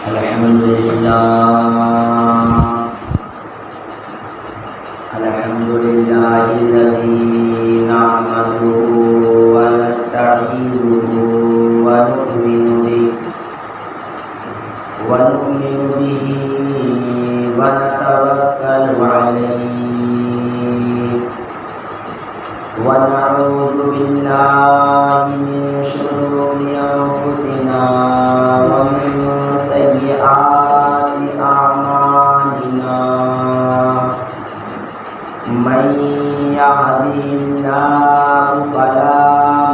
الحمد لله الذي نحمده ونستعينه ونؤمن به ونتوكل عليه ونعوذ بالله من شرور أنفسنا ومن سيئات أعمالنا من يهده الله فلا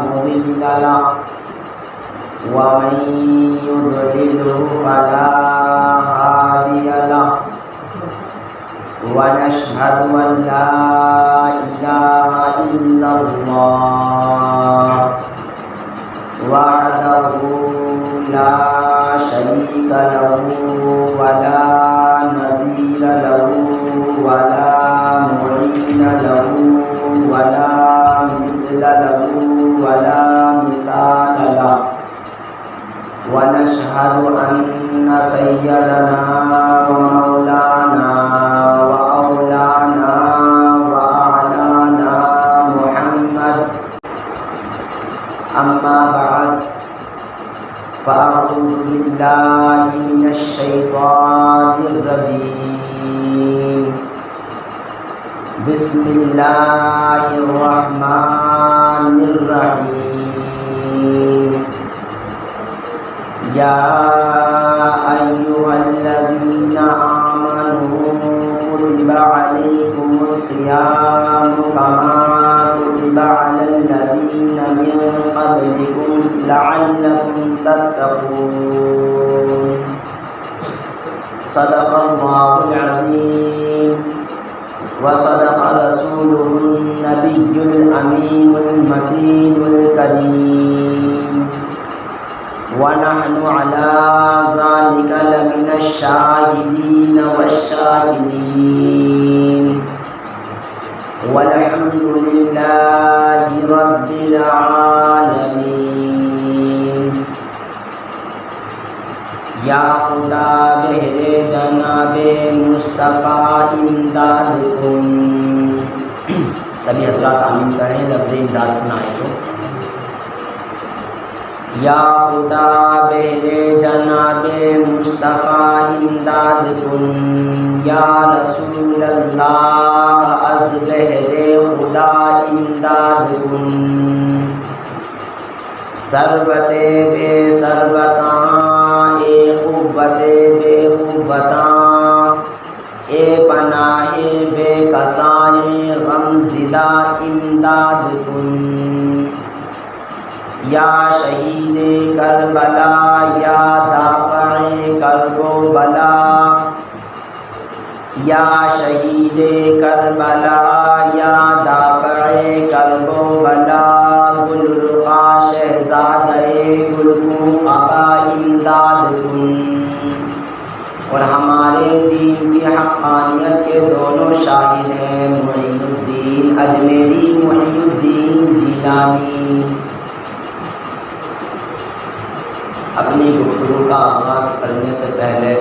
مضل له ومن يضلله فلا هادي له ونشهد أن لا إله إلا الله وحده لا شريك له ولا نظير له ولا معين له ولا مثل له ولا مثال له ونشهد أن سيدنا ومولانا وأولانا وأعلانا محمد أما بعد فأعوذ بالله من الشيطان الرجيم بسم الله الرحمن الرحيم يا أيها الذين آمنوا كتب عليكم الصيام كما كتب على الذين من قبلكم لعلكم تتقون صدق الله العظيم وصدق رسوله النبي الأمين المتين الكريم ونحن على ذلك لمن الشاهدين والشاهدين والحمد لله رب العالمين یا خدا بہر جناب مصطفیٰ امداد کن. سبھی حضرات آمین کریں. لفظ امداد کن آئے تو یا خدا بہر جناب مصطفیٰ امداد کن. یا رسول اللہ از بہر خدا امداد کن. سربت بے سربتاں اے قوت بے قوتاں اے پناہ بے کسائے غم زدہ امداد کن. یا شہید کربلا یا دافع کرب و بلا یا شہید کربلا یا دافع کرب و بلا گلرخا شہزادہ گلگوں آقا امداد کن. اور ہمارے دین کی حقانیت کے دونوں شاہد ہیں معین الدین اجمیری محی الدین جیلانی. اپنی گفتگو کا آغاز کرنے سے پہلے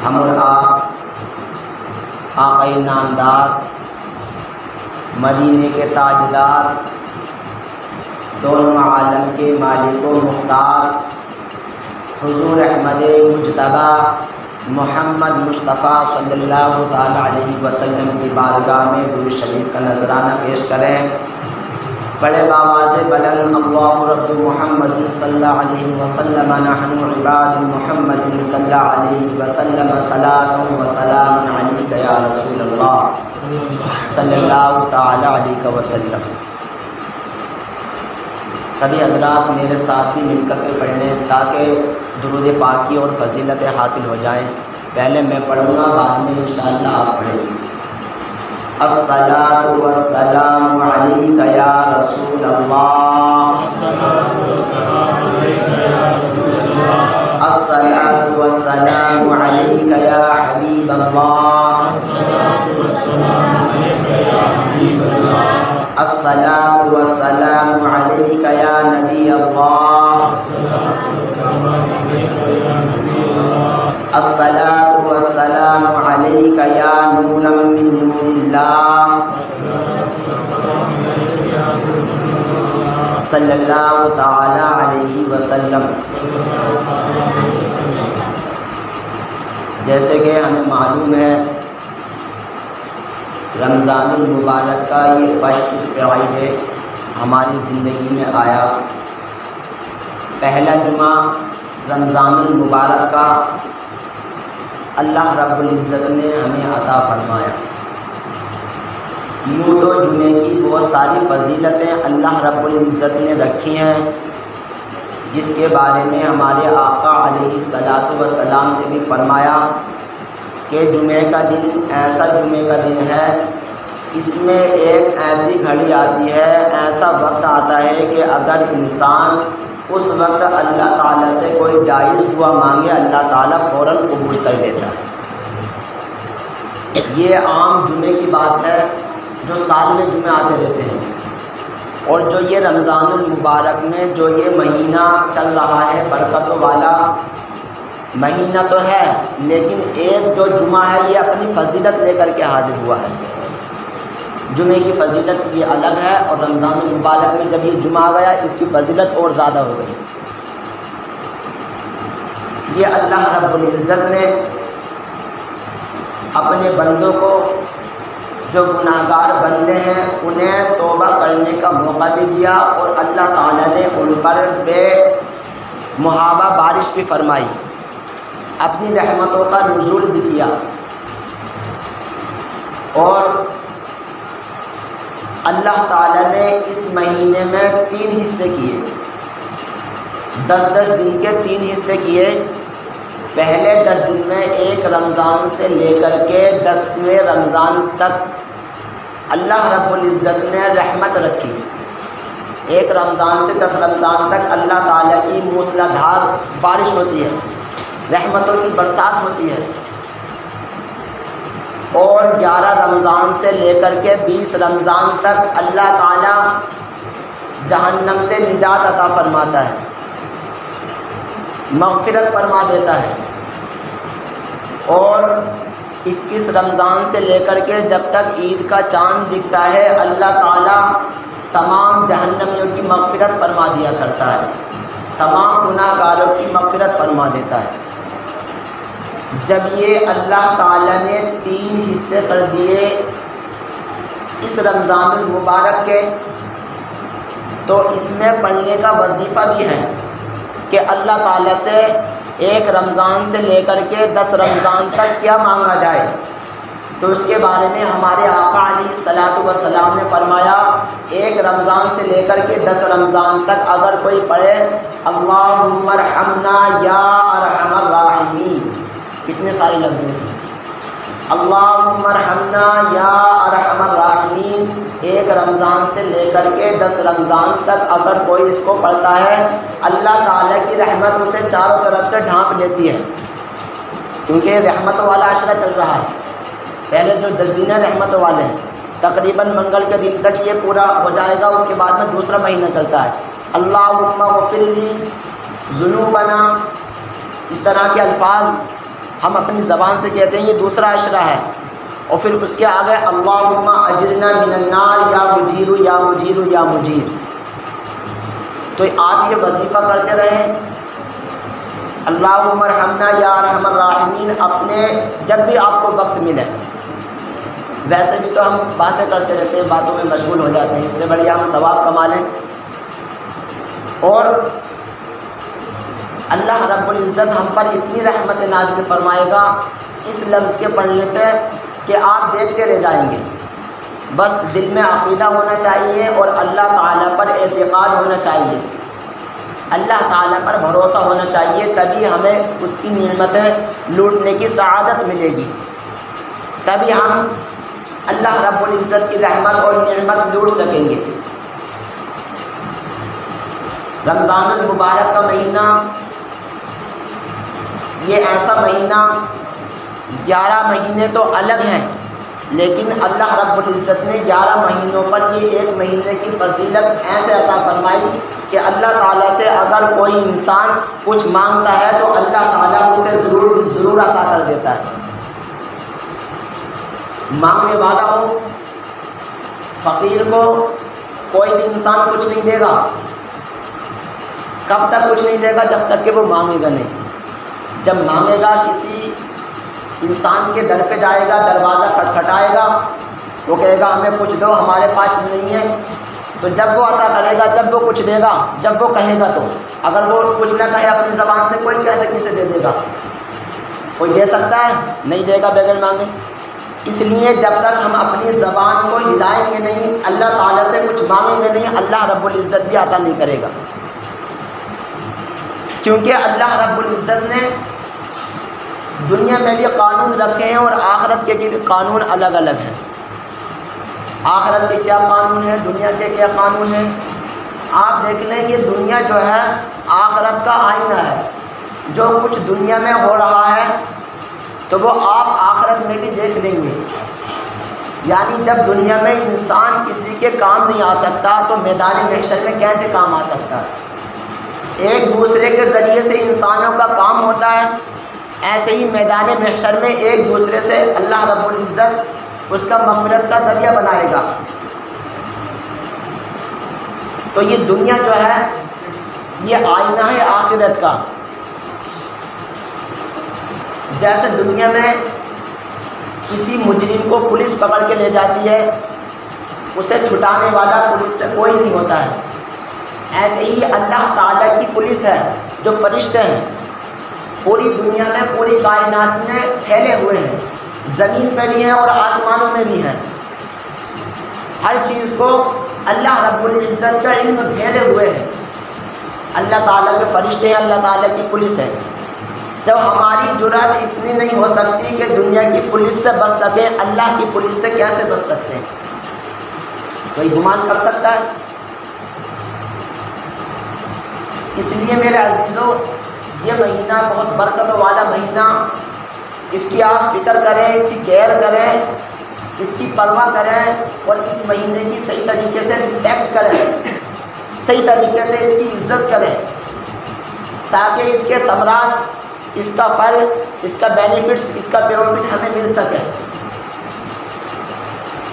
ہم اور آپ آقا نامدار مدینے کے تاجدار دونوں عالم کے مالک و مختار حضور احمد مجتبی محمد مصطفیٰ صلی اللہ تعالی علیہ وسلم کی بارگاہ میں درود شریف کا نذرانہ پیش کریں. بڑے باواز بلند اللہ رب محمد صلی اللہ علیہ وسلم نحن عباد محمد صلی اللہ علیہ وسلم صلاۃ و سلام علیک یا رسول اللہ صلی اللہ تعالی علیہ وسلم. سبھی حضرات میرے ساتھ ہی مل کر کے پڑھ لیں تاکہ درود پاکی اور فضیلتیں حاصل ہو جائیں. پہلے میں پڑھوں گا، بعد میں انشاءاللہ آپ پڑھیں گے. الصلاۃ والسلام علیک یا رسول اللہ، الصلاۃ والسلام علیک یا حبیب اللہ، الصلاۃ والسلام علیک یا نبی اللہ، الصلاۃ والسلام علیک یا نورا من نور اللہ صلی اللہ تعالی علیہ وسلم۔ جیسے کہ ہمیں معلوم ہے رمضان المبارک کا یہ فرسٹ فرائیڈے ہماری زندگی میں آیا، پہلا جمعہ رمضان المبارک کا اللہ رب العزت نے ہمیں عطا فرمایا۔ یوں تو جمعے کی بہت ساری فضیلتیں اللہ رب العزت نے رکھی ہیں، جس کے بارے میں ہمارے آقا علیہ الصلاۃ والسلام نے بھی فرمایا کہ جمعے کا دن ایسا جمعے کا دن ہے، اس میں ایک ایسی گھڑی آتی ہے، ایسا وقت آتا ہے کہ اگر انسان اس وقت اللہ تعالیٰ سے کوئی جائز دعا مانگے اللہ تعالیٰ فوراً قبول کر لیتا ہے۔ یہ عام جمعے کی بات ہے جو سال میں جمعے آتے رہتے ہیں، اور جو یہ رمضان المبارک میں جو یہ مہینہ چل رہا ہے برکتوں والا مہینہ تو ہے، لیکن ایک جو جمعہ ہے یہ اپنی فضیلت لے کر کے حاضر ہوا ہے۔ جمعے کی فضیلت یہ الگ ہے، اور رمضان المبارک میں جب یہ جمعہ گیا اس کی فضیلت اور زیادہ ہو گئی۔ یہ اللہ رب العزت نے اپنے بندوں کو، جو گناہ گار بندے ہیں، انہیں توبہ کرنے کا موقع بھی دیا، اور اللہ تعالیٰ نے ان پر بے محابہ بارش بھی فرمائی، اپنی رحمتوں کا نزول بھی کیا، اور اللہ تعالیٰ نے اس مہینے میں 3 حصے کیے، 10 دن کے 3 حصے کیے۔ پہلے 10 دن میں ایک رمضان سے لے کر کے 10ویں رمضان تک اللہ رب العزت نے رحمت رکھی۔ ایک رمضان سے 10 رمضان تک اللہ تعالیٰ کی موسلا دھار بارش ہوتی ہے، رحمتوں کی برسات ہوتی ہے، اور 11 رمضان سے لے کر کے 20 رمضان تک اللہ تعالیٰ جہنم سے نجات عطا فرماتا ہے، مغفرت فرما دیتا ہے، اور 21 رمضان سے لے کر کے جب تک عید کا چاند دکھتا ہے اللہ تعالیٰ تمام جہنمیوں کی مغفرت فرما دیا کرتا ہے، تمام گناہ گاروں کی مغفرت فرما دیتا ہے۔ جب یہ اللہ تعالیٰ نے 3 حصے کر دیے اس رمضان المبارک کے، تو اس میں پڑھنے کا وظیفہ بھی ہے کہ اللہ تعالیٰ سے ایک رمضان سے لے کر کے 10 رمضان تک کیا مانگا جائے، تو اس کے بارے میں ہمارے آقا علیہ الصلاۃ والسلام نے فرمایا ایک رمضان سے لے کر کے 10 رمضان تک اگر کوئی پڑھے اللہم ارحمنا یا ارحم الراحمین، کتنے سارے لفظ ہیں اس میں، اللہم ارحمنا یا ارحم الراحمین، ایک رمضان سے لے کر کے 10 رمضان تک اگر کوئی اس کو پڑھتا ہے اللہ تعالیٰ کی رحمت اسے چاروں طرف سے ڈھانپ لیتی ہے، کیونکہ رحمتوں والا عشرہ چل رہا ہے۔ پہلے جو 10 دن ہیں رحمتوں والے ہیں، تقریباً منگل کے دن تک یہ پورا ہو جائے گا، اس کے بعد میں دوسرا مہینہ چلتا ہے، اللہم اغفر لی ذنوبنا، اس طرح کے الفاظ ہم اپنی زبان سے کہتے ہیں، یہ دوسرا عشرہ ہے، اور پھر اس کے آگے اللہم اجرنا من النار یا مجیر یا مجیر یا مجیر۔ تو آپ یہ وظیفہ کرتے رہیں اللہم ارحمنا یا ارحم الراحمین، اپنے جب بھی آپ کو وقت ملے، ویسے بھی تو ہم باتیں کرتے رہتے ہیں، باتوں میں مشغول ہو جاتے ہیں، اس سے بڑھیا ہم ثواب کما لیں۔ اور اللہ رب العزت ہم پر اتنی رحمت نازل فرمائے گا اس لفظ کے پڑھنے سے کہ آپ دیکھتے رہ جائیں گے، بس دل میں عقیدہ ہونا چاہیے اور اللہ تعالیٰ پر اعتقاد ہونا چاہیے، اللہ تعالیٰ پر بھروسہ ہونا چاہیے، تبھی ہمیں اس کی نعمتیں لوٹنے کی سعادت ملے گی، تبھی ہم اللہ رب العزت کی رحمت اور نعمت لوٹ سکیں گے۔ رمضان المبارک کا مہینہ یہ ایسا مہینہ، 11 مہینے تو الگ ہیں، لیکن اللہ رب العزت نے 11 مہینوں پر یہ ایک مہینے کی فضیلت ایسے عطا فرمائی کہ اللہ تعالیٰ سے اگر کوئی انسان کچھ مانگتا ہے تو اللہ تعالیٰ اسے ضرور عطا کر دیتا ہے۔ مانگنے والا ہو، فقیر کو کوئی بھی انسان کچھ نہیں دے گا۔ کب تک کچھ نہیں دے گا؟ جب تک کہ وہ مانگے گا نہیں۔ جب مانگے گا، کسی انسان کے در پہ جائے گا، دروازہ کھٹکھٹائے گا، وہ کہے گا ہمیں کچھ دو، ہمارے پاس نہیں ہے، تو جب وہ عطا کرے گا، جب وہ کچھ دے گا، جب وہ کہے گا۔ تو اگر وہ کچھ نہ کہے اپنی زبان سے، کوئی کیسے کسے دے دے گا؟ کوئی دے سکتا ہے؟ نہیں دے گا بغیر مانگے۔ اس لیے جب تک ہم اپنی زبان کو ہلائیں گے نہیں، اللہ تعالیٰ سے کچھ مانگیں گے نہیں، اللہ رب العزت بھی عطا نہیں کرے گا۔ کیونکہ اللہ رب العزت نے دنیا میں بھی قانون رکھے ہیں اور آخرت کے بھی قانون الگ الگ ہیں۔ آخرت کے کیا قانون ہیں، دنیا کے کیا قانون ہیں؟ آپ دیکھ لیں کہ دنیا جو ہے آخرت کا آئینہ ہے۔ جو کچھ دنیا میں ہو رہا ہے تو وہ آپ آخرت میں بھی دیکھ لیں گے۔ یعنی جب دنیا میں انسان کسی کے کام نہیں آ سکتا تو میدان محشر میں کیسے کام آ سکتا ہے؟ ایک دوسرے کے ذریعے سے انسانوں کا کام ہوتا ہے، ایسے ہی میدان محشر میں ایک دوسرے سے اللہ رب العزت اس کا مغفرت کا ذریعہ بنائے گا۔ تو یہ دنیا جو ہے یہ آئینہ ہے آخرت کا۔ جیسے دنیا میں کسی مجرم کو پولیس پکڑ کے لے جاتی ہے، اسے چھٹانے والا پولیس سے کوئی نہیں ہوتا ہے، ایسے ہی اللہ تعالیٰ کی پولیس ہے، جو فرشتے ہیں پوری دنیا میں، پوری کائنات میں پھیلے ہوئے ہیں، زمین پہ بھی ہیں اور آسمانوں میں بھی ہیں۔ ہر چیز کو اللہ رب العزت کا علم پھیلے ہوئے ہیں۔ اللہ تعالیٰ کے فرشتے ہیں، اللہ تعالیٰ کی پولیس ہے۔ جب ہماری جرأت اتنی نہیں ہو سکتی کہ دنیا کی پولیس سے بچ سکیں، اللہ کی پولیس سے کیسے بچ سکتے ہیں؟ کوئی گمان کر سکتا ہے؟ اس لیے میرے عزیزوں، یہ مہینہ بہت برکت والا مہینہ، اس کی آپ فکر کریں، اس کی کیئر کریں، اس کی پرواہ کریں اور اس مہینے کی صحیح طریقے سے رسپیکٹ کریں، صحیح طریقے سے اس کی عزت کریں، تاکہ اس کے ثمرات، اس کا پھل، اس کا بینیفٹس، اس کا پروفٹ ہمیں مل سکے۔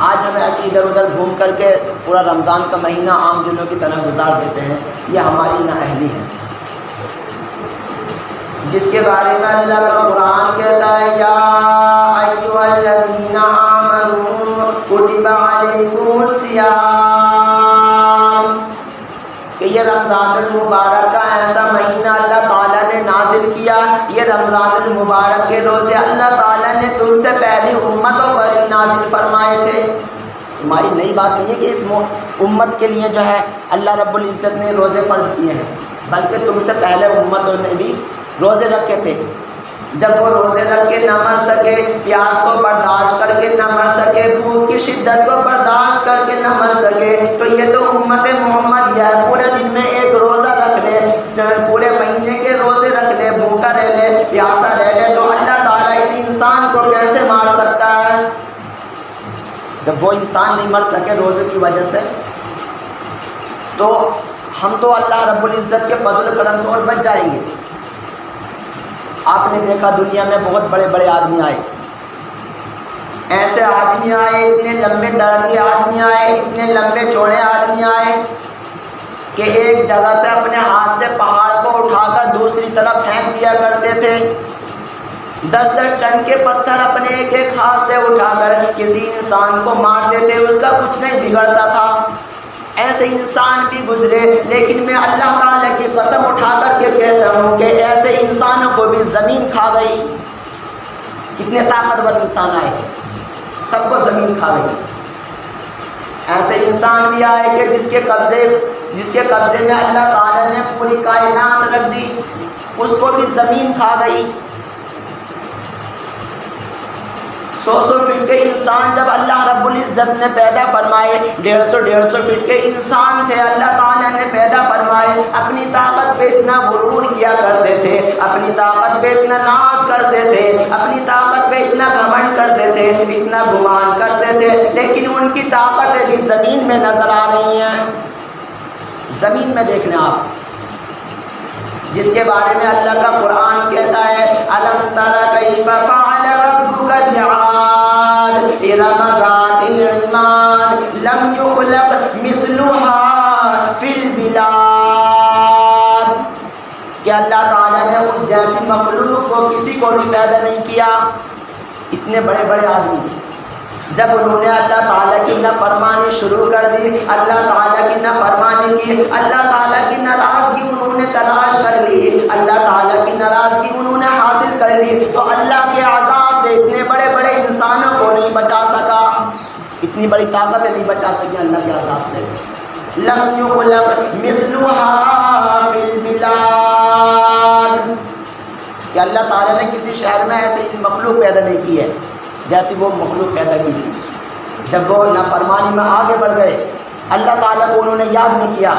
آج ہم ایسے ادھر ادھر گھوم کر کے پورا رمضان کا مہینہ عام دنوں کی طرح گزار دیتے ہیں، یہ ہماری نااہلی ہے، جس کے بارے میں اللہ کا قرآن کہتا ہے یا ایھا الذین آمنوا کتب علیکم الصیام، کہ یہ رمضان المبارک کا ایسا مہینہ اللہ تعالیٰ نے نازل کیا۔ یہ رمضان المبارک کے روزے اللہ تعالیٰ نے تم سے پہلی امتوں پر ہی نازل فرمائے تھے۔ ہماری نئی بات نہیں ہے کہ اس امت کے لیے جو ہے اللہ رب العزت نے روزے فرض کیے ہیں، بلکہ تم سے پہلے امتوں نے بھی روزے رکھے تھے۔ جب وہ روزے رکھ کے نہ مر سکے، پیاس کو برداشت کر کے نہ مر سکے، بھوک کی شدت کو برداشت کر کے نہ مر سکے، تو یہ تو امت محمد ہے، پورے دن میں ایک روزہ رکھ لے، پورے مہینے کے روزے رکھ لے، بھوکا رہ لے، پیاسا رہ لے، تو اللہ تعالیٰ اس انسان کو کیسے مار سکتا ہے؟ جب وہ انسان نہیں مر سکے روزے کی وجہ سے، تو ہم تو اللہ رب العزت کے فضل و کرم سے اور بچ جائیں گے۔ آپ نے دیکھا دنیا میں بہت بڑے بڑے آدمی آئے، ایسے آدمی آئے، اتنے لمبے درندے آدمی آئے، اتنے لمبے چوڑے آدمی آئے کہ ایک جگہ سے اپنے ہاتھ سے پہاڑ کو اٹھا کر دوسری طرف پھینک دیا کرتے تھے۔ 10-10 ٹن کے پتھر اپنے ایک ایک ہاتھ سے اٹھا کر کسی انسان کو مارتے تھے، اس کا کچھ نہیں بگڑتا تھا۔ ایسے انسان بھی گزرے، لیکن میں اللہ تعالیٰ کی قسم اٹھا کر کے کہتا ہوں کہ ایسے انسانوں کو بھی زمین کھا گئی۔ کتنے طاقتور انسان آئے، سب کو زمین کھا گئی۔ ایسے انسان بھی آئے کہ جس کے قبضے میں اللہ تعالیٰ نے پوری کائنات رکھ دی، اس کو بھی زمین کھا گئی۔ 100 فٹ کے انسان جب اللہ رب العزت نے پیدا فرمائے، 150 فٹ کے انسان تھے اللہ تعالیٰ نے پیدا فرمائے، اپنی طاقت پہ اتنا غرور کیا کرتے تھے، اپنی طاقت پہ اتنا ناز کرتے تھے، اپنی طاقت پہ اتنا گھمنڈ کرتے تھے، اتنا گمان کرتے تھے، لیکن ان کی طاقت ابھی زمین میں نظر آ رہی ہیں۔ زمین میں دیکھ لیں آپ، جس کے بارے میں اللہ کا قرآن کہتا ہے الم تر کیف فعل ربک بعاد ارم ذات العماد لم یخلق مثلها فی البلاد، کہ اللہ تعالیٰ نے اس جیسی مخلوق کو کسی کو بھی پیدا نہیں کیا۔ اتنے بڑے بڑے آدمی جب انہوں نے اللہ تعالیٰ کی نافرمانی شروع کر دی، اللہ تعالیٰ کی نافرمانی کی، اللہ تعالیٰ کی ناراضگی انہوں نے تلاش کر لی، اللہ تعالیٰ کی ناراضگی انہوں نے حاصل کر لی، تو اللہ کے عذاب سے اتنے بڑے بڑے انسانوں کو نہیں بچا سکا، اتنی بڑی طاقت نہیں بچا سکی اللہ کے عذاب سے۔ لم یخلق مثلها فی البلاد، کہ اللہ تعالیٰ نے کسی شہر میں ایسی مخلوق پیدا نہیں کی ہے جیسی وہ مخلوق پیدا کی تھی۔ جب وہ نافرمانی میں آگے بڑھ گئے، اللہ تعالیٰ کو انہوں نے یاد نہیں کیا،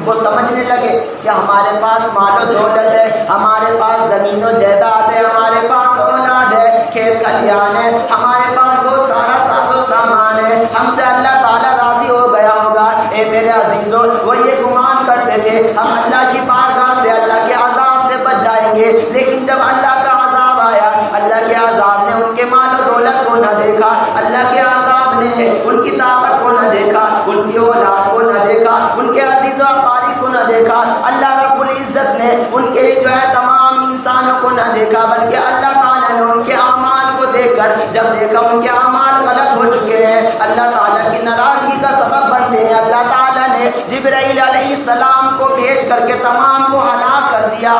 وہ سمجھنے لگے کہ ہمارے پاس مال و دولت ہے، ہمارے پاس زمین و جائیداد ہے، ہمارے پاس اولاد ہے، کھیت کھلیان ہے، ہمارے پاس وہ سارا ساز و سامان ہے، ہم سے اللہ تعالیٰ راضی ہو گیا ہوگا۔ اے میرے عزیزوں، وہ یہ گمان کرتے تھے ہم اللہ کی بارگاہ سے اللہ کے عذاب سے بچ جائیں گے، لیکن جب اللہ کا عذاب آیا، اللہ کے عذاب نے ان کے مال و دولت کو نہ دیکھا، اللہ کے عذاب نے ان کی طاقت کو نہ دیکھا، ان کی اولاد کو نہ دیکھا، ان کے عزیز و اقارب کو نہ دیکھا، اللہ رب العزت نے ان کے جو ہے تمام انسانوں کو نہ دیکھا، بلکہ اللہ تعالیٰ نے ان کے اعمال کو دیکھ کر جب دیکھا ان کے اعمال غلط ہو چکے ہیں، اللہ تعالیٰ کی ناراضگی کا سبب بنتے ہیں، اللہ تعالیٰ نے جبرائیل علیہ السلام کو بھیج کر کے تمام کو ہلاک کر دیا،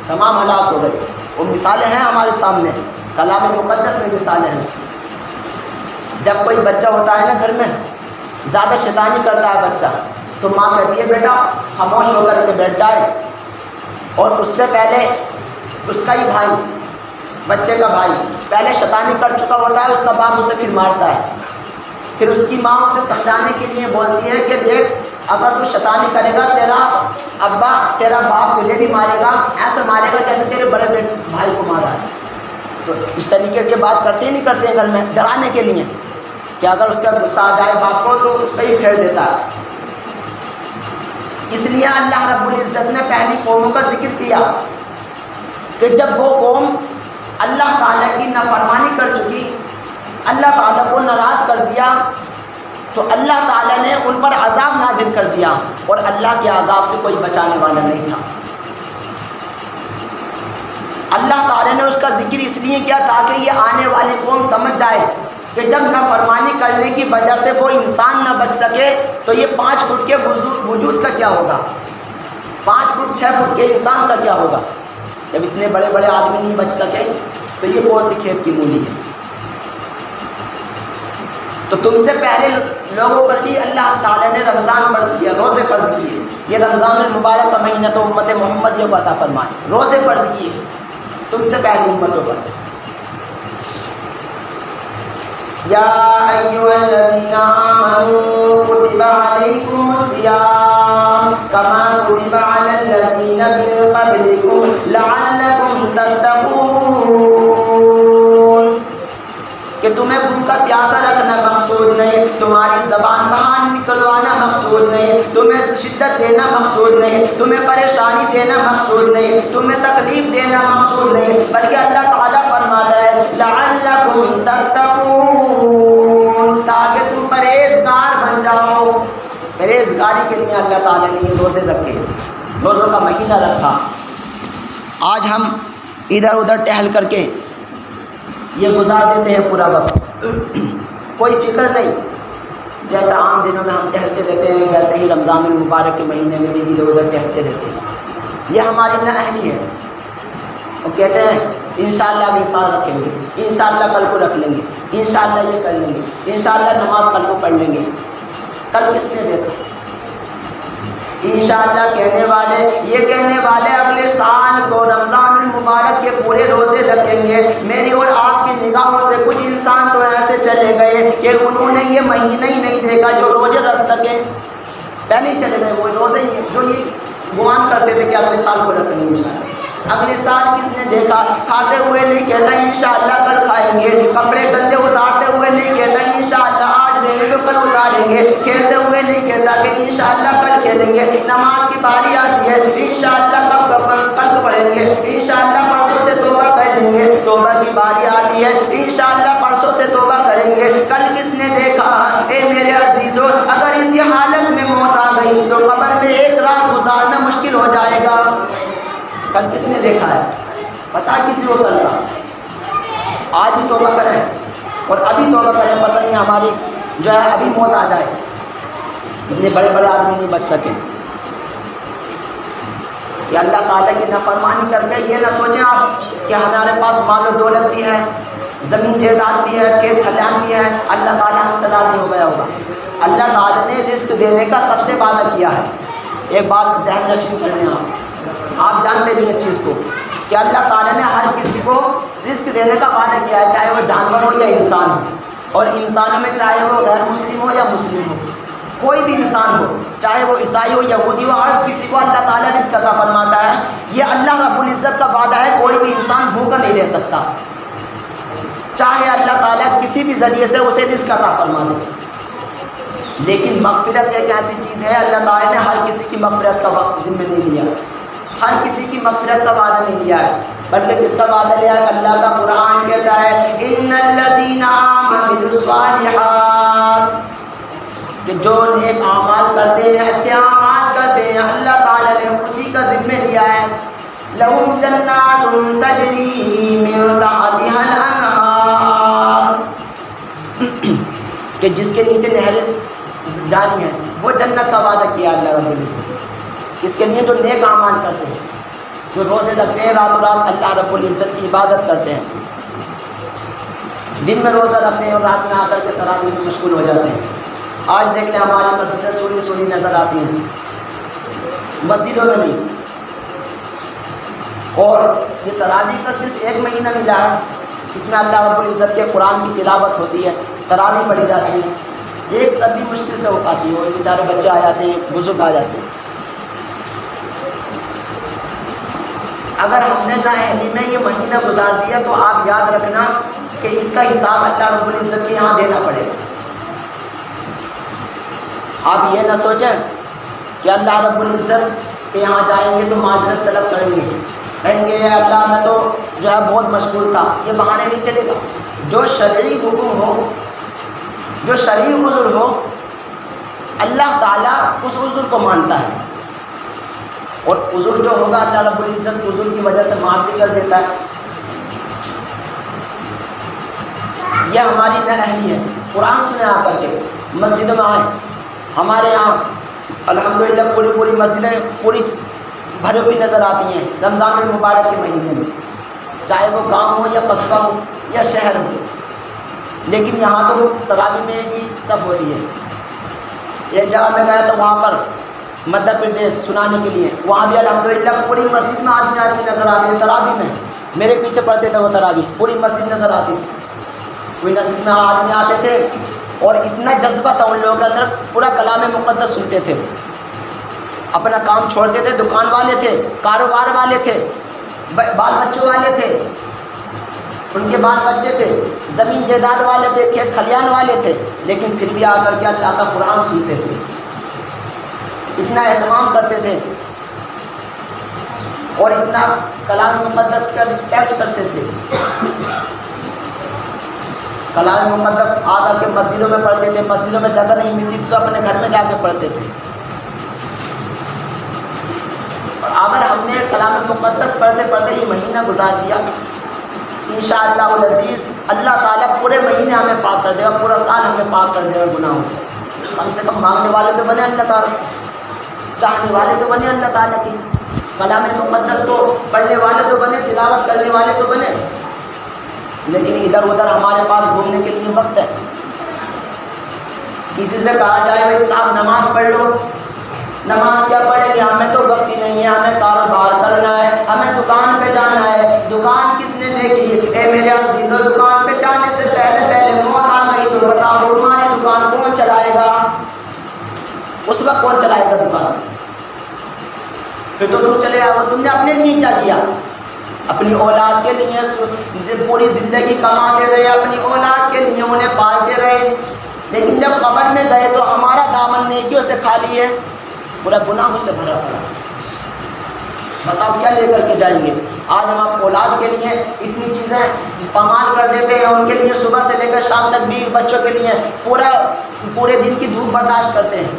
تمام ہلاک ہو گئے۔ وہ مثالیں ہیں ہمارے سامنے، کلام مقدس میں مثالیں ہیں۔ جب کوئی بچہ ہوتا ہے نا گھر میں، زیادہ شیطانی کرتا ہے بچہ، تو ماں کہتی ہے بیٹا خاموش ہو کر کے بیٹھ جائے، اور اس سے پہلے اس کا ہی بھائی، بچے کا بھائی پہلے شیطانی کر چکا ہوتا ہے، اس کا باپ اسے پھر مارتا ہے، پھر اس کی ماں اسے سمجھانے کے لیے بولتی ہے کہ دیکھ اگر تو شیطانی کرے گا تیرا ابا تیرا باپ تجھے بھی مارے گا، ایسے مارے گا جیسے تیرے بڑے بھائی کو مارا ہے۔ تو اس طریقے کی بات کرتے ہی نہیں کرتے ہیں گھر میں، ڈرانے کے لیے کہ اگر اس کا غصہ آ جائے باپ کو تو اس پہ ہی پھیر دیتا ہے۔ اس لیے اللہ رب العزت نے پہلی قوموں کا ذکر کیا کہ جب وہ قوم اللہ تعالیٰ کی نافرمانی کر چکی، اللہ تعالیٰ کو ناراض کر دیا، تو اللہ تعالیٰ نے ان پر عذاب نازل کر دیا، اور اللہ کے عذاب سے کوئی بچانے والا نہیں تھا۔ اللہ تعالیٰ نے اس کا ذکر اس لیے کیا تاکہ یہ آنے والی قوم سمجھ جائے کہ جب نافرمانی کرنے کی وجہ سے وہ انسان نہ بچ سکے تو یہ 5 فٹ کے وجود کا کیا ہوگا، 5 فٹ 6 فٹ کے انسان کا کیا ہوگا۔ جب اتنے بڑے بڑے آدمی نہیں بچ سکے تو یہ کون سی کھیت کی مولی ہے۔ تو تم سے پہلے لوگوں پر بھی اللہ تعالیٰ نے رمضان فرض کیا، روزے فرض کیے۔ یہ رمضان المبارک کا مہینہ تو امت محمد یہ عطا فرمائے، روزے فرض کیے تم سے پہلی امتوں پر۔ یا ایھا الذین آمنوا کتب علیکم الصیام کما کتب علی الذین من قبلکم لعلکم تتقون، کہ تمہیں بھوکا پیاسا رکھنا مقصود نہیں، تمہاری زبان باہر نکلوانا مقصود نہیں، تمہیں شدت دینا مقصود نہیں، تمہیں پریشانی دینا مقصود نہیں، تمہیں تکلیف دینا مقصود نہیں، بلکہ اللہ تعالیٰ فرماتا ہے لعلکم تتقون، تاکہ تم پرہیزگار بن جاؤ۔ پرہیزگاری کے لیے اللہ تعالیٰ نے یہ روزے رکھے، روزوں کا مہینہ رکھا۔ آج ہم ادھر ادھر ٹہل کر کے یہ گزار دیتے ہیں پورا وقت، کوئی فکر نہیں، جیسا عام دنوں میں ہم ٹہلتے رہتے ہیں ویسے ہی رمضان المبارک کے مہینے میں بھی ادھر ادھر ٹہلتے رہتے ہیں۔ یہ ہماری نااہلی ہے۔ وہ کہتے ہیں انشاءاللہ اگلے سال رکھیں گے، انشاءاللہ کل کو رکھ لیں گے، انشاءاللہ یہ کر لیں گے، انشاءاللہ نماز کل کو پڑھ لیں گے۔ کل کس نے دیکھا؟ انشاءاللہ کہنے والے، یہ کہنے والے اگلے سال کو رمضان المبارک کے پورے روزے رکھیں گے، میری اور آپ کی نگاہ نگاہوں سے کچھ انسان تو ایسے چلے گئے کہ انہوں نے یہ مہینہ ہی نہیں دیکھا جو روزے رکھ سکیں، پہلے ہی چلے گئے وہ روزے ہی، جو یہ گمان کرتے تھے کہ اگلے سال کو رکھیں گے انشاءاللہ۔ اگلے سال کس نے دیکھا؟ کھاتے ہوئے نہیں کہتا انشاءاللہ کل کھائیں گے، کپڑے گندے اتارتے ہوئے نہیں کہتا انشاءاللہ آج دیں گے تو کل اتاریں گے، کھیلتے ہوئے نہیں کہتا کہ انشاءاللہ کل کھیلیں گے، نماز کی باری آتی ہے انشاءاللہ کل پڑھیں گے، انشاءاللہ پرسوں سے توبہ کر لیں گے، توبہ کی باری آتی ہے انشاءاللہ پرسوں سے توبہ کریں گے، کل کس نے دیکھا؟ اے میرے عزیزو، اگر اسی حالت میں موت آ گئی تو قبر میں ایک رات گزارنا مشکل ہو جائے گا۔ کل کس نے دیکھا ہے؟ پتہ کسی کو کل کا؟ آج ہی توبہ کریں اور ابھی توبہ کریں، پتہ نہیں ہماری جو ہے ابھی موت آ جائے، اتنے بڑے بڑے آدمی نہیں بچ سکے کہ اللہ تعالیٰ کی نافرمانی کر کے یہ نہ سوچیں آپ کہ ہمارے پاس مال و دولت بھی ہے، زمین جائیداد بھی ہے، کھیت کھلیان بھی ہے، اللہ تعالیٰ ہم سے راضی ہو گیا ہوگا۔ اللہ تعالیٰ نے رزق دینے کا سب سے وعدہ کیا ہے۔ ایک بات ذہن نشین کر لیں آپ جانتے بھی اس چیز کو کہ اللہ تعالیٰ نے ہر کسی کو رزق دینے کا وعدہ کیا ہے، چاہے وہ جانور ہو یا انسان ہو، اور انسانوں میں چاہے وہ غیر مسلم ہو یا مسلم ہو، کوئی بھی انسان ہو، چاہے وہ عیسائی ہو یہودی ہو، ہر کسی کو اللہ تعالیٰ رزق عطا فرماتا ہے۔ یہ اللہ رب العزت کا وعدہ ہے، کوئی بھی انسان بھوکا نہیں رہ سکتا، چاہے اللہ تعالیٰ کسی بھی ذریعے سے اسے رزق عطا فرما دے۔ لیکن مغفرت ایک ایسی چیز ہے، اللہ تعالیٰ نے ہر کسی کی مغفرت کا ذمہ نہیں لیا، ہر کسی کی مغفرت کا وعدہ نہیں لیا ہے، بلکہ کس کا وعدہ لیا ہے؟ اللہ کا قرآن کہتا ہے ان الذین عملوا الصالحات، کہ جو نیک اعمال کرتے ہیں، اچھے اعمال کرتے ہیں، اللہ تعالیٰ نے اسی کا ذمہ لیا ہے۔ لہم جنات تجری من تحتها الانہار، کہ جس کے نیچے نہریں جاری ہیں، وہ جنت کا وعدہ کیا اللہ رب العزت اس کے لیے جو نیک اعمال کرتے ہیں، جو روزے رکھتے ہیں، رات و رات اللہ رب العزت کی عبادت کرتے ہیں، دن میں روزہ رکھتے ہیں اور رات میں آ کر کے تراویح میں مشغول ہو جاتے ہیں۔ آج دیکھ لیں ہماری مسجدیں سونی سونی نظر آتی ہیں، مسجدوں میں نہیں، اور یہ تراویح کا صرف ایک مہینہ ملا ہے، اس میں اللہ رب العزت کے قرآن کی تلاوت ہوتی ہے، تراویح پڑھی جاتی ہے، ایک سب بھی مشکل سے ہو پاتی ہے، اور بیچارے بچے آ جاتے ہیں، بزرگ آ جاتے ہیں۔ اگر ہم نے نااہلی میں یہ مہینہ گزار دیا تو آپ یاد رکھنا کہ اس کا حساب اللہ رب العزت کے یہاں دینا پڑے گا۔ آپ یہ نہ سوچیں کہ اللہ رب العزت کے یہاں جائیں گے تو معذرت طلب کریں گے، کہیں گے اللہ میں تو جو ہے بہت مشغول تھا، یہ بہانے نہیں چلے گا۔ جو شرعی حکم ہو، جو شرعی عذر ہو، اللہ تعالیٰ اس عذر کو مانتا ہے، اور عذر جو ہوگا اللہ رب العزت عذر کی وجہ سے معاف بھی کر دیتا ہے۔ یہ ہماری نااہلی ہے، قرآن سنے آ کر کے مسجدوں میں آئیں۔ ہمارے یہاں الحمدللہ پوری مسجدیں پوری بھری ہوئی نظر آتی ہیں رمضان المبارک کے مہینے میں، چاہے وہ گاؤں ہو یا قصبہ ہو یا شہر ہو، لیکن یہاں تو تراویح میں بھی صف ہوتی ہے۔ ایک جگہ میں گیا تو وہاں پر مدھیہ پردیش سنانے کے لیے، وہاں بھی الحمدللہ پوری مسجد میں آدمی نظر آتے ہیں تراویح میں، میرے پیچھے پڑھتے تھے وہ تراویح، پوری مسجد نظر آتی تھی، کوئی مسجد میں آدمی آتے تھے اور اتنا جذبہ تھا ان لوگوں کے اندر، پورا کلام مقدس سنتے تھے، اپنا کام چھوڑتے تھے، دکان والے تھے، کاروبار والے تھے، بال بچوں والے تھے، ان کے بال بچے تھے، زمین جائیداد والے تھے، کھیت کھلیان والے تھے، لیکن پھر بھی آ کر کے اللہ کا قرآن سنتے تھے، اتنا اہتمام کرتے تھے اور اتنا کلام مقدس کا رسپیکٹ کرتے تھے۔ کلام مقدس آ کر کے مسجدوں میں پڑھتے تھے، مسجدوں میں جگہ نہیں ملتی تو اپنے گھر میں جا کے پڑھتے تھے۔ اور اگر ہم نے کلام مقدس پڑھتے پڑھتے یہ مہینہ گزار دیا، انشاءاللہ العزیز اللہ تعالیٰ پورے مہینے ہمیں پاک کر دے گا، پورا سال ہمیں پاک کر دے گا گناہوں سے کم مانگنے والے تو بنے اللہ تعالیٰ، چاہنے والے تو بنے اللہ تعالیٰ کی، کلام مقدس کو پڑھنے والے تو بنے، تلاوت کرنے والے تو بنے، لیکن ادھر ادھر ہمارے پاس گھومنے کے لیے وقت ہے۔ کسی سے کہا جائے بھائی صاحب نماز پڑھ لو، نماز کیا پڑھیں گے، ہمیں تو وقت ہی نہیں ہے، ہمیں کاروبار کرنا ہے، ہمیں دکان پہ جانا ہے۔ دکان کس نے دیکھی؟ اے میرے عزیزو، دکان پہ کیا وقت کون چلائے گا دکان؟ پھر تو تم چلے آؤ. تم نے اپنے لیے کیا کیا؟ اپنی اولاد کے لیے پوری زندگی کماتے رہے، اپنی اولاد کے لیے انہیں پالتے رہے، لیکن جب قبر میں گئے تو ہمارا دامن نیکیوں سے خالی ہے، پورا گناہوں سے بھرا پڑا. بتاؤ کیا لے کر کے جائیں گے؟ آج ہم اپنے اولاد کے لیے اتنی چیزیں پامال کر دیتے ہیں، ان کے لیے صبح سے لے کر شام تک بیوی بچوں کے لیے پورے دن کی دھوپ برداشت کرتے ہیں،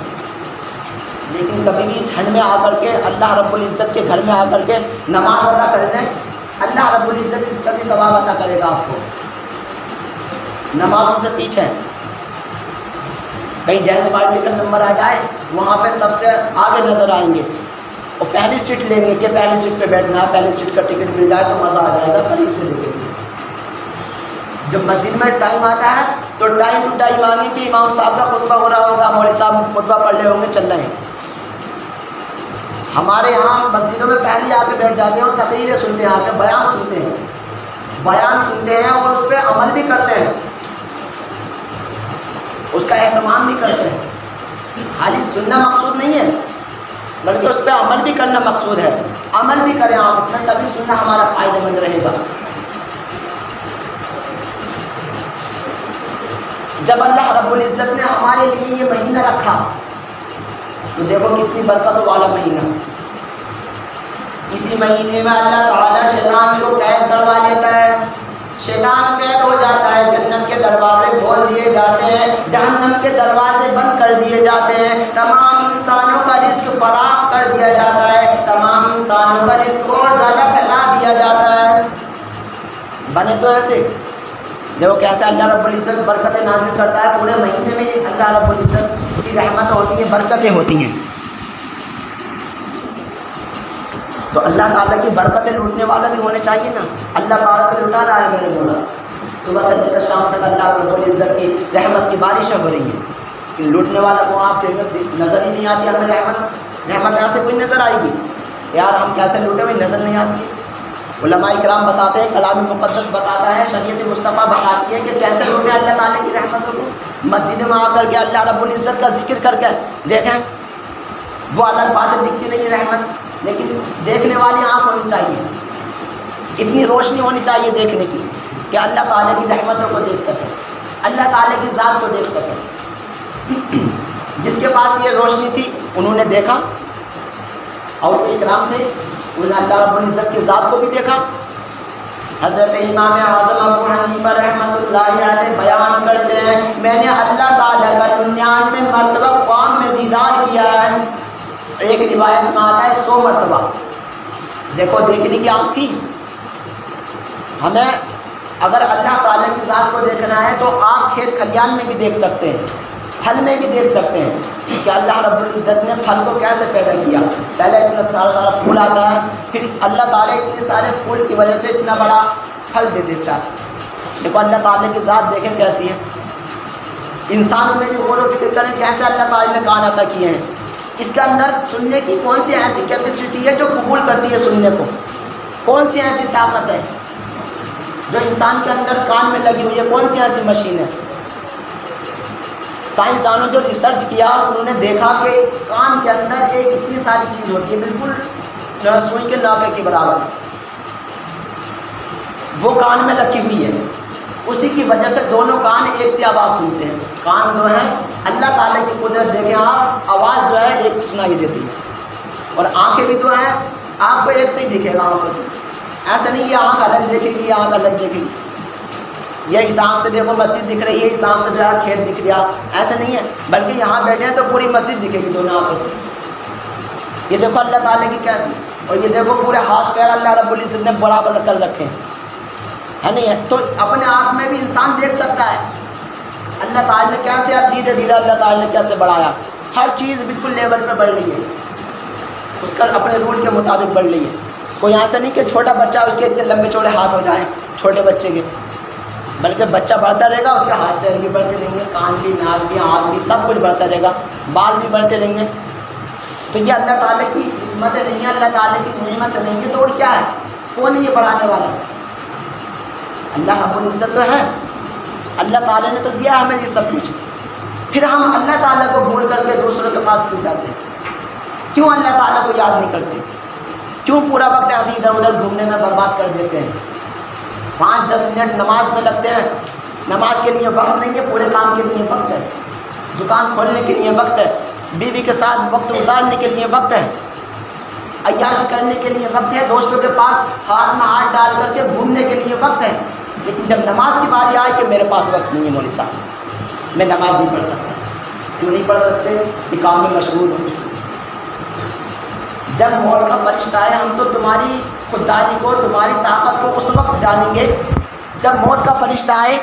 لیکن کبھی بھی ٹھنڈ میں آ کر کے اللہ رب العزت کے گھر میں آ کر کے نماز ادا کر لیں، اللہ رب العزت اس کا بھی ثواب عطا کرے گا آپ کو. نمازوں سے پیچھے کہیں ڈانس پارٹی کا نمبر آ جائے، وہاں پہ سب سے آگے نظر آئیں گے اور پہلی سیٹ لیں گے کہ پہلی سیٹ پہ بیٹھنا ہے، پہلی سیٹ کا ٹکٹ مل جائے تو مزہ آ جائے گا، قریب سے دیکھیں گے. جب مسجد میں ٹائم آتا ہے تو ٹائم ٹو ٹائم آئیں کہ امام صاحب کا خطبہ ہو رہا ہوگا، مولوی صاحب خطبہ پڑھ رہے ہوں گے، چل رہے ہیں. ہمارے یہاں مسجدوں میں پہلے آ کے بیٹھ جاتے ہیں اور تقریریں سنتے ہیں، آ کے بیان سنتے ہیں اور اس پہ عمل بھی کرتے ہیں، اس کا اہتمام بھی کرتے ہیں. خالی سننا مقصود نہیں ہے بلکہ اس پہ عمل بھی کرنا مقصود ہے. عمل بھی کریں آپ اس میں، تبھی سننا ہمارا فائدہ مند رہے گا. جب اللہ رب العزت نے ہمارے لیے یہ مہینہ رکھا تو دیکھو کتنی برکتوں والا مہینہ. اسی مہینے میں اللہ تعالیٰ شیطان کو قید کروا لیتا ہے، شیطان قید ہو جاتا ہے، جنت کے دروازے کھول دیے جاتے ہیں، جہنم کے دروازے بند کر دیے جاتے ہیں، تمام انسانوں کا رزق فراخ کر دیا جاتا ہے، تمام انسانوں کا رزق اور زیادہ پھیلا دیا جاتا ہے. بنے تو ایسے دیکھو کیسے اللہ رب العزت برکتیں نازل کرتا ہے. پورے مہینے میں اللہ رب العزت کی رحمت ہوتی ہیں، برکتیں ہوتی ہیں. تو اللہ تعالیٰ کی برکتیں لوٹنے والا بھی ہونے چاہیے نا. اللہ برکتیں لٹا رہا ہے میرے مولا، صبح سے لے کر شام تک اللہ رب العزت کی رحمت کی بارشیں ہو رہی ہیں، لیکن لوٹنے والا کو آپ کے نظر ہی نہیں آتی. ہمیں رحمت یہاں سے کوئی نظر آئے گی یار؟ ہم کیسے لوٹے ہوئے نظر نہیں آتی. علماء کرام بتاتے ہیں، کلام مقدس بتاتا ہے، شریعت مصطفیٰ بتاتی ہے کہ کیسے لوٹیں اللہ تعالیٰ کی رحمتوں کو. مسجد میں آ کر کے اللہ رب العزت کا ذکر کر کے دیکھیں، وہ الگ باتیں دکھتی نہیں رحمت، لیکن دیکھنے والی آنکھ ہونی چاہیے، اتنی روشنی ہونی چاہیے دیکھنے کی کہ اللہ تعالیٰ کی رحمتوں کو دیکھ سکے، اللہ تعالیٰ کی ذات کو دیکھ سکے. جس کے پاس یہ روشنی تھی انہوں نے دیکھا، اور اکرام تھے انہوں نے اللہ رب العزت کی ذات کو بھی دیکھا. حضرت امام اعظم ابو حنیفہ رحمۃ اللہ علیہ بیان کرتے ہیں، میں نے اللہ تعالیٰ کا 99 مرتبہ خواب میں دیدار کیا ہے. ایک روایت میں آتا ہے 100 مرتبہ. دیکھو دیکھنے کی آنکھ تھی. ہمیں اگر اللہ تعالیٰ کی ذات کو دیکھنا ہے تو آپ کھیت کھلیان میں بھی دیکھ سکتے ہیں، پھل میں بھی دیکھ سکتے ہیں کہ اللہ رب العزت نے پھل کو کیسے پیدا کیا. پہلے اتنا سارا پھول آتا ہے، پھر اللہ تعالیٰ اتنے سارے پھول کی وجہ سے اتنا بڑا پھل دے دیتا ہے. دیکھو اللہ تعالیٰ کی ذات دیکھیں کیسی ہے. انسانوں میں بھی غور و فکر کریں کیسے اللہ تعالیٰ نے کان عطا کیے ہیں. اس کے اندر سننے کی کون سی ایسی کیپیسٹی ہے جو قبول کرتی ہے سننے کو؟ کون سی ایسی طاقت ہے جو انسان کے اندر کان میں لگی ہوئی ہے؟ کون سی ایسی مشین ہے؟ سائنسدانوں جو ریسرچ کیا انہوں نے دیکھا کہ کان کے اندر ایک اتنی ساری چیز ہوتی ہے بالکل سوئی کے ناکے کے برابر، وہ کان میں رکھی ہوئی ہے. اسی کی وجہ سے دونوں کان ایک سی آواز سنتے ہیں. کان جو ہے اللہ تعالیٰ کی قدرت دیکھیں آپ، آواز جو ہے ایک سنائی دیتی ہے. اور آنکھیں بھی تو ہیں، آپ کو ایک سے ہی دکھے گا آنکھوں سے. ایسا نہیں کہ آنکھ الگ دیکھے گی، آنکھ الگ دیکھے گی. یہ اس آنکھ سے دیکھو مسجد دکھ رہی ہے، اس آنکھ سے جو ہے کھیت دکھ رہا، ایسا نہیں ہے. بلکہ یہاں بیٹھے ہیں تو پوری مسجد دکھے گی دونوں آنکھوں سے. یہ دیکھو اللہ تعالیٰ کی کیسی. اور یہ دیکھو پورے ہاتھ پیر اللہ رب العزت نے برابر کر رکھے ہیں، ہے نہیں ہے؟ تو اپنے آپ میں بھی انسان دیکھ سکتا ہے اللہ تعالیٰ نے کیسے اب دھیرے دھیرے اللہ تعالیٰ نے کیسے بڑھایا. ہر چیز بالکل لیول پہ بڑھ رہی ہے، اس کا اپنے رول کے مطابق بڑھ رہی ہے. کوئی ایسا نہیں کہ چھوٹا بچہ اس کے اتنے لمبے چوڑے ہاتھ ہو جائیں چھوٹے بچے کے، بلکہ بچہ بڑھتا رہے گا، اس کے ہاتھ پیر بھی بڑھتے رہیں گے، کان بھی، ناک بھی، آنکھ بھی، سب کچھ بڑھتا رہے گا، بال بھی بڑھتے رہیں گے. تو یہ اللہ تعالیٰ کی حکمت نہیں ہے، اللہ تعالیٰ کی نعمت نہیں ہے. تو اور کیا ہے؟ کون ہے یہ بڑھانے والا؟ اللہ رب العزت تو ہے. اللہ تعالیٰ نے تو دیا ہمیں یہ سب کچھ. پھر ہم اللہ تعالیٰ کو بھول کر کے دوسروں کے پاس کیوں جاتے ہیں؟ کیوں اللہ تعالیٰ کو یاد نہیں کرتے؟ کیوں پورا وقت ایسے ادھر ادھر گھومنے میں برباد کر دیتے ہیں؟ 5-10 منٹ نماز میں لگتے ہیں، نماز کے لیے وقت نہیں ہے، پورے کام کے لیے وقت ہے، دکان کھولنے کے لیے وقت ہے، بیوی کے ساتھ وقت گزارنے کے لیے وقت ہے، عیاشی کرنے کے لیے وقت ہے، دوستوں کے پاس ہاتھ میں ہاتھ ڈال کر کے گھومنے کے لیے وقت ہے. لیکن جب نماز کی باری آئے کہ میرے پاس وقت نہیں ہے مولوی صاحب، میں نماز نہیں پڑھ سکتا. کیوں نہیں پڑھ سکتے؟ یہ کام میں مشغول ہوں. جب موت کا فرشتہ آئے ہم تو تمہاری خودداری کو، تمہاری طاقت کو اس وقت جانیں گے جب موت کا فرشتہ آئے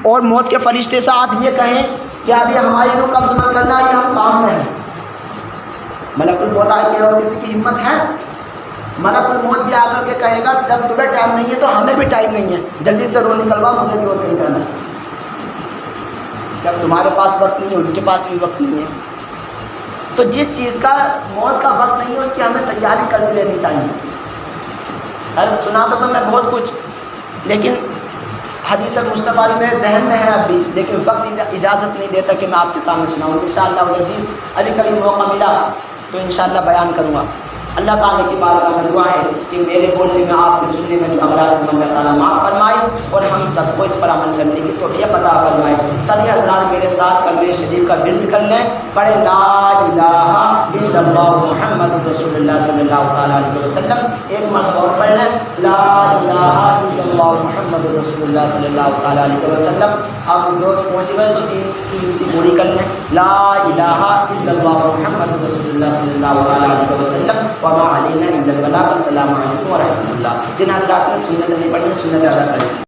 اور موت کے فرشتے سے آپ یہ کہیں کہ اب یہ ہماری روح قبض مت کرنا، یہ ہم کام میں ہیں. ملک الموت آئے کہ اور کسی کی ہمت ہے؟ ملک الموت بھی آ کر کے کہے گا جب تمہیں ٹائم نہیں ہے تو ہمیں بھی ٹائم نہیں ہے، جلدی سے روح نکلوا، مجھے بھی اور کہیں جانا ہے. جب تمہارے پاس وقت نہیں ہے ان کے پاس بھی وقت نہیں ہے. تو جس چیز کا موت کا وقت نہیں ہے اس کی ہمیں تیاری کرتی رہنی چاہیے. اگر سناتا تو میں بہت کچھ، لیکن حدیث مصطفیٰ میرے ذہن میں ہے اب بھی، لیکن وقت اجازت نہیں دیتا کہ میں آپ کے سامنے سناؤں. انشاءاللہ العزیز ابھی کبھی موقع ملا تو انشاءاللہ بیان کروں گا. اللہ تعالیٰ کی بارگاہ میں دعا ہے کہ میرے بولنے میں، آپ کے سننے میں جو امراض ہیں اللہ تعالیٰ معاف فرمائے اور ہم سب کو اس پر عمل کرنے کی توفیق عطا فرمائے. سبھی حضرات میرے ساتھ کلمہ شریف کا ورد کر لیں. پڑھے لا الہ الا اللہ محمد رسول اللہ صلی اللہ تعالیٰ علیہ وسلم. ایک مرتبہ اور پڑھ لیں لا الہ الا اللہ محمد رسول اللہ صلی اللہ تعالیٰ علیہ وسلم. آپ دو پہنچ گئے تو تین کی پوری کر لیں. لا الہ الا اللہ محمد رسول اللہ صلی اللہ تعالیٰ علیہ وسلم وما علینا الا البلاغ. السلام علیکم ورحمۃ اللہ. جن حضرات نے سنت نہیں پڑھی سنت ادا کریں.